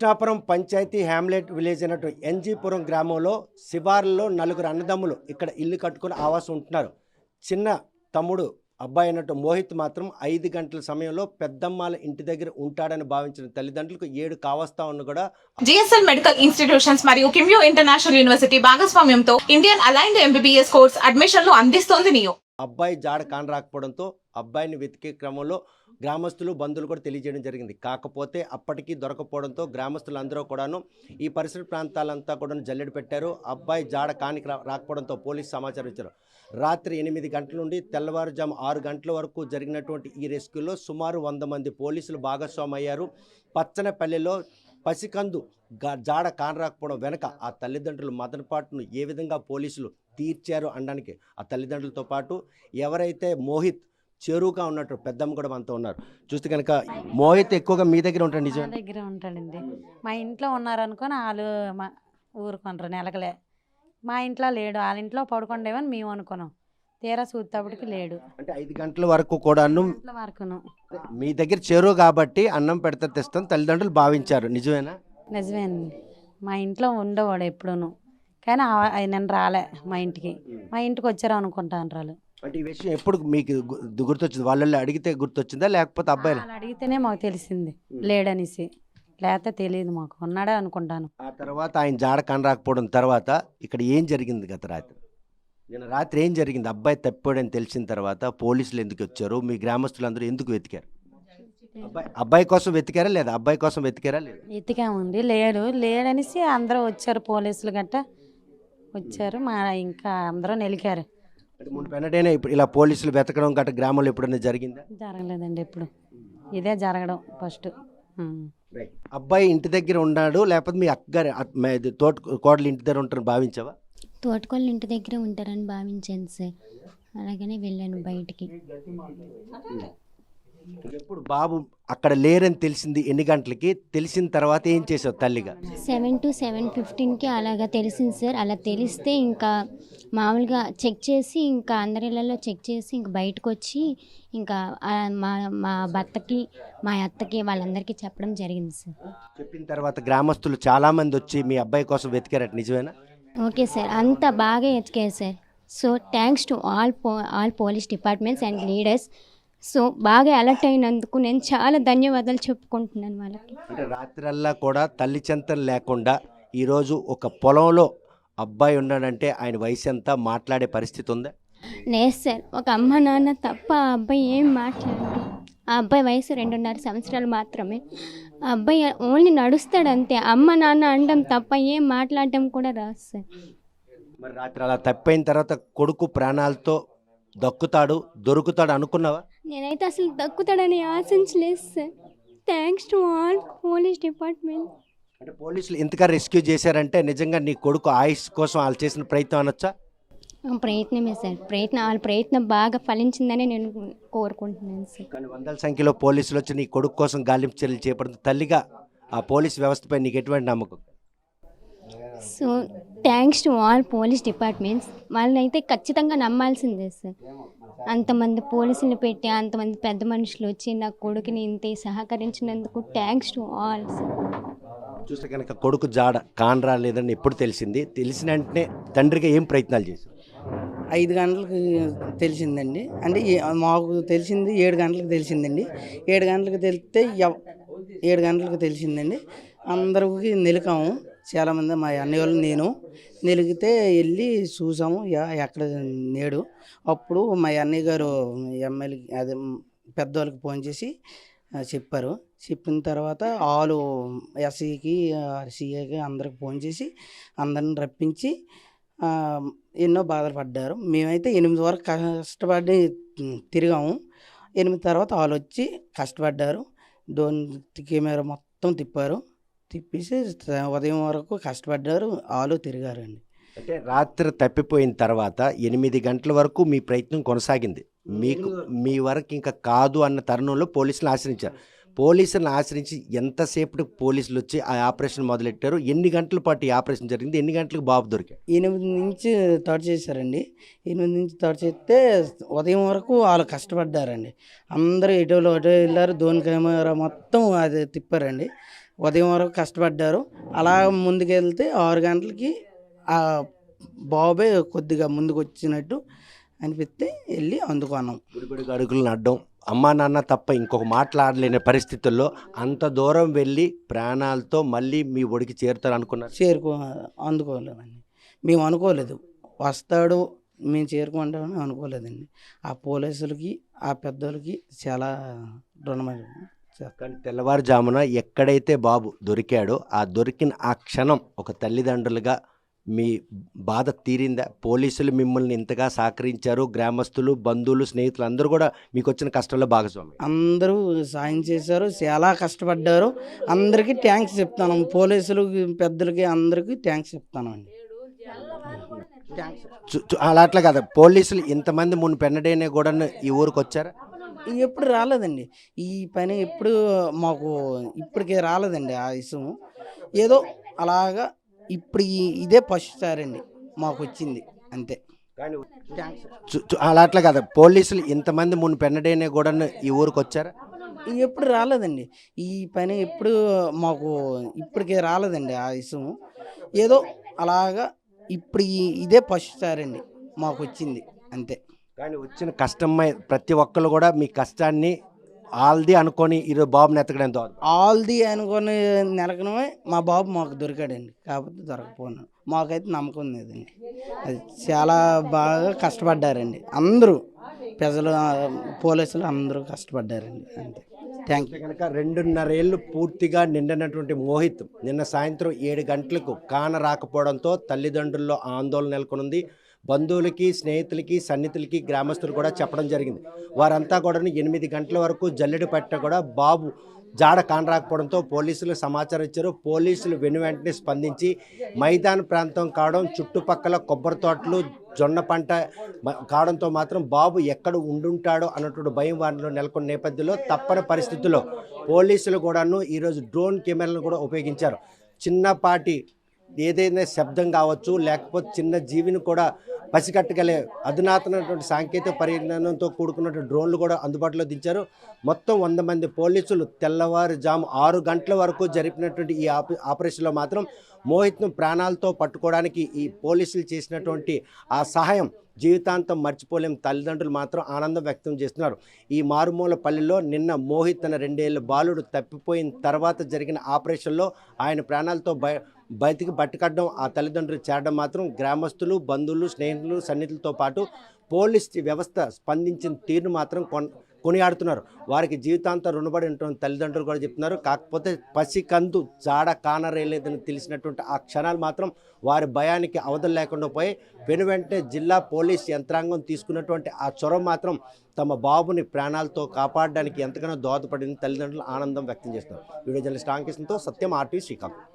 Krishnapuram panchayat hamlet village అయినటువంటి ఎన్జీపురం గ్రామంలో శివార్లలో నలుగురు అన్నదమ్ములు ఇక్కడ ఇల్లు కట్టుకుని ఆవాసం ఉంటున్నారు. చిన్న తమ్ముడు అబ్బాయి అయినట్టు మోహిత్ మాత్రం 5 గంటల సమయంలో పెద్దమ్మాల ఇంటి దగ్గర ఉంటాడని భావించిన తల్లిదండ్రులకు 7 కావస్తా ఉన్న కూడా జిఎస్ఎల్ మెడికల్ ఇన్స్టిట్యూషన్స్ మరియు కిమ్యూ ఇంటర్నేషనల్ యూనివర్సిటీ భాగస్వామ్యంతో ఇండియన్ అలైన్డ్ ఎంబీబీఎస్ కోర్స్ అడ్మిషన్లు అందిస్తోంది నియో. అబ్బాయి జాడ కానరాకపోవడంతో అబ్బాయిని వెతికే క్రమంలో గ్రామస్తులు బంధువులు కూడా తెలియజేయడం జరిగింది. కాకపోతే అప్పటికీ దొరకపోవడంతో గ్రామస్తులందరూ కూడాను ఈ పరిసర ప్రాంతాలంతా కూడా జల్లెడ పెట్టారు. అబ్బాయి జాడ కానికి రాకపోవడంతో పోలీసు సమాచారం ఇచ్చారు. రాత్రి 8 గంటల నుండి తెల్లవారుజాము 6 గంటల వరకు జరిగినటువంటి ఈ రెస్క్యూలో సుమారు 100 మంది పోలీసులు భాగస్వామి అయ్యారు. పచ్చనపల్లిలో పసికందు జాడ కానరాకపోవడం వెనక ఆ తల్లిదండ్రులు మదనపాటును ఏ విధంగా పోలీసులు తీర్చారు అనడానికి ఆ తల్లిదండ్రులతో పాటు ఎవరైతే మోహిత్ చేరువుగా ఉన్నట్టు పెద్దమ్మ కూడా మనతో ఉన్నారు. చూస్తే కనుక మోహిత్ ఎక్కువగా మీ దగ్గర ఉంటాడు. నిజం మా దగ్గర ఉంటాడండి. మా ఇంట్లో ఉన్నారనుకొని వాళ్ళు ఊరుకుంటారు నెలకలే. మా ఇంట్లో లేడు, వాళ్ళ ఇంట్లో పడుకుండేవని మేము అనుకున్నాం. తీరా చూసేటప్పటికి లేడు. అంటే 5 గంటల వరకు కూడాను వరకును మీ దగ్గర చేరువు కాబట్టి అన్నం పెడతా తెస్తాం తల్లిదండ్రులు భావించారు. నిజమేనా? నిజమేనండి. మా ఇంట్లో ఉండేవాడు ఎప్పుడూను, కానీ నేను రాలే మా ఇంటికి. మా ఇంటికి వచ్చారు అనుకుంటాను వాళ్ళు. అంటే ఈ విషయం ఎప్పుడు మీకు గుర్తొచ్చింది? వాళ్ళల్లో అడిగితే గుర్తొచ్చిందా లేకపోతే అబ్బాయి వాళ్ళు అడిగితేనే మాకు తెలిసింది లేడనేసి, లేకపోతే తెలియదు మాకు. ఉన్నాడే అనుకుంటాను. ఆ తర్వాత ఆయన జాడ కనరాకపోవడం తర్వాత ఇక్కడ ఏం జరిగింది? గత రాత్రి నిన్న రాత్రి ఏం జరిగింది? అబ్బాయి తప్పిపోయాడని తెలిసిన తర్వాత పోలీసులు ఎందుకు వచ్చారు? మీ గ్రామస్తులందరూ ఎందుకు వెతికారు? అబ్బాయి కోసం వెతికారా లేదా అబ్బాయి కోసం వెతికారా లేదా? ఎతికాముంది, లేడనేసి అందరూ వచ్చారు, పోలీసులు గట్ట వచ్చారు. మా ఇంకా అందరూ నిలికారు. అంటే మునిపెన్నడైనా ఇప్పుడు ఇలా పోలీసులు వెతకడం గట్ట గ్రామంలో ఎప్పుడైనా జరిగిందా? జరగలేదండి ఎప్పుడు. ఇదే జరగడం ఫస్ట్. అబ్బాయి ఇంటి దగ్గర ఉన్నాడు లేకపోతే మీ అక్కగారు కోడలు ఇంటి దగ్గర ఉంటారని భావించావా? తోటకోళ్ళు ఇంటి దగ్గరే ఉంటారని భావించాను సార్. అలాగనే వెళ్ళాను బయటికి. ఎప్పుడు బాబు అక్కడ లేరని తెలిసింది ఎన్ని గంటలకి? తెలిసిన తర్వాత ఏం చేసావు తల్లిగా? 7 to 7:15కి అలాగా తెలిసింది సార్. అలా తెలిస్తే ఇంకా మామూలుగా చెక్ చేసి ఇంకా అందరిళ్ళలో చెక్ చేసి ఇంకా బయటకు వచ్చి ఇంకా మా భర్తకి మా అత్తకి వాళ్ళందరికీ చెప్పడం జరిగింది సార్. చెప్పిన తర్వాత గ్రామస్తులు చాలామంది వచ్చి మీ అబ్బాయి కోసం వెతికారట, నిజమేనా? ఓకే సార్, అంతా బాగా ఎతికారు సార్. So thanks to all police departments and leaders. So బాగా అలర్ట్ అయినందుకు నేను చాలా ధన్యవాదాలు చెప్పుకుంటున్నాను వాళ్ళకి. అంటే రాత్రల్లా కూడా తల్లి చెంతలు లేకుండా ఈరోజు ఒక పొలంలో అబ్బాయి ఉన్నాడంటే ఆయన వయసు ఎంత మాట్లాడే పరిస్థితి ఉందా? లేదు సార్, ఒక అమ్మ నాన్న తప్ప ఆ అబ్బాయి ఏం మాట్లాడరు. ఆ అబ్బాయి వయసు 2.5 సంవత్సరాలు మాత్రమే. ఆ అబ్బాయి ఓన్లీ నడుస్తాడు అంతే. అమ్మ నాన్న అనడం తప్ప ఏం మాట్లాడడం కూడా రాదు సార్. మరి రాత్రి అలా తప్పైన తర్వాత కొడుకు ప్రాణాలతో దొరుకుతాడు అనుకున్నావా? నేనైతే అసలు దక్కుతాడని ఆశించలేదు sir. Thanks to all police department. అంటే పోలీసులు ఇంతగా రెస్క్యూ చేశారంటే నిజంగా నీ కొడుకు ఆయుష్ కోసం వాళ్ళు చేసిన ప్రయత్నం అనొచ్చా? ప్రయత్నమే సార్. వాళ్ళ ప్రయత్నం బాగా ఫలించిందని నేను కోరుకుంటున్నాను సార్. కానీ వందల సంఖ్యలో పోలీసులు వచ్చి నీ కొడుకు కోసం గాలింపు చర్యలు చేపడుతుంది. తల్లిగా ఆ పోలీస్ వ్యవస్థపై నీకు ఎటువంటి నమ్మకం? So thanks to all police departments. వాళ్ళనైతే ఖచ్చితంగా నమ్మాల్సిందే సార్. అంతమంది పోలీసులు పెట్టి అంతమంది పెద్ద మనుషులు వచ్చి నా కొడుకుని ఇంత సహకరించినందుకు థ్యాంక్స్ టు ఆల్ సార్. చూస్తే కనుక కొడుకు జాడ కానరా లేదని ఎప్పుడు తెలిసింది? తెలిసిన వెంటనే తండ్రిగా ఏం ప్రయత్నాలు చేశారు? 5 గంటలకు తెలిసిందండి. అంటే మాకు తెలిసింది 7 గంటలకు తెలిసిందండి. 7 గంటలకు తెలిస్తే 7 గంటలకు తెలిసిందండి. అందరికి నిలికాము. చాలామంది మా అన్నయ్య వాళ్ళు నేను నిలిగితే వెళ్ళి చూసాము ఎక్కడ నేడు. అప్పుడు మా అన్నయ్య గారు ఎమ్మెల్యే అదే పెద్దవాళ్ళకి ఫోన్ చేసి చెప్పారు. చెప్పిన తర్వాత వాళ్ళు ఎస్ఐకి సిఐకి అందరికి ఫోన్ చేసి అందరిని రప్పించి ఎన్నో బాధలు పడ్డారు. మేమైతే 8 వరకు కష్టపడి తిరిగాము. 8 తర్వాత వాళ్ళు వచ్చి కష్టపడ్డారు. కెమెరా మొత్తం తిప్పేసి ఉదయం వరకు కష్టపడ్డారు. వాళ్ళు తిరిగారండి. అంటే రాత్రి తప్పిపోయిన తర్వాత 8 గంటల వరకు మీ ప్రయత్నం కొనసాగింది. మీ వరకు ఇంకా కాదు అన్న తరుణంలో పోలీసులను ఆశ్రయించారు. పోలీసులను ఆశ్రయించి ఎంతసేపు పోలీసులు వచ్చి ఆ ఆపరేషన్ మొదలెట్టారు? ఎన్ని గంటల పాటు ఈ ఆపరేషన్ జరిగింది? ఎన్ని గంటలకు బాబు దొరికారు? 8 నుంచి థర్డ్ చేశారండి. 8 నుంచి థర్డ్ చేస్తే ఉదయం వరకు వాళ్ళు కష్టపడ్డారండి. అందరూ ఎటో వెళ్ళారు. కెమెరా మొత్తం అది తిప్పారండి. ఉదయం వరకు కష్టపడ్డారు. అలా ముందుకెళ్తే 6 గంటలకి ఆ బాబే కొద్దిగా ముందుకు వచ్చినట్టు అనిపిస్తే వెళ్ళి అందుకున్నాం. గుడిగుడికి అడుగులు నడ్డం అమ్మా నాన్న తప్ప ఇంకొక మాట్లాడలేని పరిస్థితుల్లో అంత దూరం వెళ్ళి ప్రాణాలతో మళ్ళీ మీ ఒడికి చేరుతారు అనుకున్నారు. అందుకోలేదండి. మేము అనుకోలేదు వస్తాడు, మేము చేరుకుంటామని అనుకోలేదండి. ఆ పోలీసులకి ఆ పెద్దోళ్ళకి చాలా రుణపడి. కానీ తెల్లవారుజామున ఎక్కడైతే బాబు దొరికాడో ఆ దొరికిన ఆ క్షణం ఒక తల్లిదండ్రులుగా మీ బాధ తీరిందా? పోలీసులు మిమ్మల్ని ఇంతగా సహకరించారు, గ్రామస్తులు, బంధువులు, స్నేహితులు అందరూ కూడా మీకు వచ్చిన కష్టంలో భాగస్వామి. అందరూ సాయం చేశారు, చాలా కష్టపడ్డారు. అందరికీ థ్యాంక్స్ చెప్తాను. పోలీసులు పెద్దలకి అందరికీ థ్యాంక్స్ చెప్తాను అండి. అలా అట్లా కదా, పోలీసులు ఇంతమంది మున్పెన్నడైనా కూడా ఈ ఊరికి వచ్చారా? ఎప్పుడు రాలేదండి. ఈ పని ఎప్పుడు మాకు ఇప్పటికే రాలేదండి ఆ విషయం. ఏదో అలాగా ఇప్పుడు ఇదే ఫస్ట్ సారి అండి మాకు వచ్చింది, అంతే. కానీ అలా అట్లా కదా, పోలీసులు ఇంతమంది మున్పెన్నడైనా కూడా ఈ ఊరికి వచ్చారా? ఎప్పుడు రాలేదండి. ఈ పని ఎప్పుడు మాకు ఇప్పటికే రాలేదండి ఆ విషయం. ఏదో అలాగా ఇప్పుడు ఇదే ఫస్ట్ సారి అండి మాకు వచ్చింది, అంతే. కానీ వచ్చిన కష్టమై ప్రతి ఒక్కరు కూడా మీ కష్టాన్ని ఆల్ది అనుకొని ఈరోజు బాబుని ఎత్తకడం ద్వారా ఆల్ది అనుకొని నెలకనమే మా బాబు మాకు దొరికాడండి. కాకపోతే దొరకపోను మాకైతే నమ్మకం లేదండి. అది చాలా బాగా కష్టపడ్డారండి అందరూ, ప్రజలు, పోలీసులు అందరూ కష్టపడ్డారండి, అంతే. Thank you. కనుక 2.5 ఏళ్ళు పూర్తిగా నిండినటువంటి మోహిత్ నిన్న సాయంత్రం 7 గంటలకు కాన రాకపోవడంతో తల్లిదండ్రుల్లో ఆందోళన నెలకొనుంది. బంధువులకి, స్నేహితులకి, సన్నిహితులకి, గ్రామస్తులు కూడా చెప్పడం జరిగింది. వారంతా కూడా 8 గంటల వరకు జల్లెడ పట్ట కూడా బాబు జాడ కానరాకపోవడంతో పోలీసులు సమాచారం ఇచ్చారు. పోలీసులు వెంటనే స్పందించి మైదాన ప్రాంతం కావడం, చుట్టుపక్కల కొబ్బరి తోటలు, జొన్న పంట కావడంతో మాత్రం బాబు ఎక్కడ ఉండుంటాడో అన్నటువంటి భయం వారిలో నెలకొన్న నేపథ్యంలో తప్పని పరిస్థితుల్లో పోలీసులు కూడాను ఈరోజు డ్రోన్ కెమెరాలను కూడా ఉపయోగించారు. చిన్నపాటి ఏదైనా శబ్దం కావచ్చు, లేకపోతే చిన్న జీవిని కూడా పసిగట్టగలే అధునాతనటువంటి సాంకేతిక పరిజ్ఞానంతో కూడుకున్న డ్రోన్లు కూడా అందుబాటులో దించారు. మొత్తం 100 మంది పోలీసులు తెల్లవారుజాము 6 గంటల వరకు జరిపినటువంటి ఈ ఆపరేషన్లో మాత్రం మోహిత్ను ప్రాణాలతో పట్టుకోవడానికి ఈ పోలీసులు చేసినటువంటి ఆ సహాయం జీవితాంతం మర్చిపోలేం. తల్లిదండ్రులు మాత్రం ఆనందం వ్యక్తం చేస్తున్నారు. ఈ మారుమూల పల్లెలో నిన్న మోహిత్ తన 2 ఏళ్ల బాలుడు తప్పిపోయిన తర్వాత జరిగిన ఆపరేషన్లో ఆయన ప్రాణాలతో బయటికి పట్టుకట్టడం, ఆ తల్లిదండ్రులు చేరడం మాత్రం గ్రామస్తులు, బంధువులు, స్నేహితులు, సన్నిహితులతో పాటు పోలీస్ వ్యవస్థ స్పందించిన తీరును మాత్రం కొనియాడుతున్నారు. వారికి జీవితాంతం రుణపడి ఉంటుంది తల్లిదండ్రులు కూడా చెప్తున్నారు. కాకపోతే పసికందు జాడ కానరేలేదని తెలిసినటువంటి ఆ క్షణాలు మాత్రం వారి భయానికి అవధులు లేకుండా పోయి వెంటనే జిల్లా పోలీస్ యంత్రాంగం తీసుకున్నటువంటి ఆ చొరవ మాత్రం తమ బాబుని ప్రాణాలతో కాపాడడానికి ఎంతగానో దోహదపడింది. తల్లిదండ్రులు ఆనందం వ్యక్తం చేస్తున్నారు. వీడియో జర్నలిస్ట్ రామకృష్ణతో సత్యం, RTV శ్రీకాకుళం.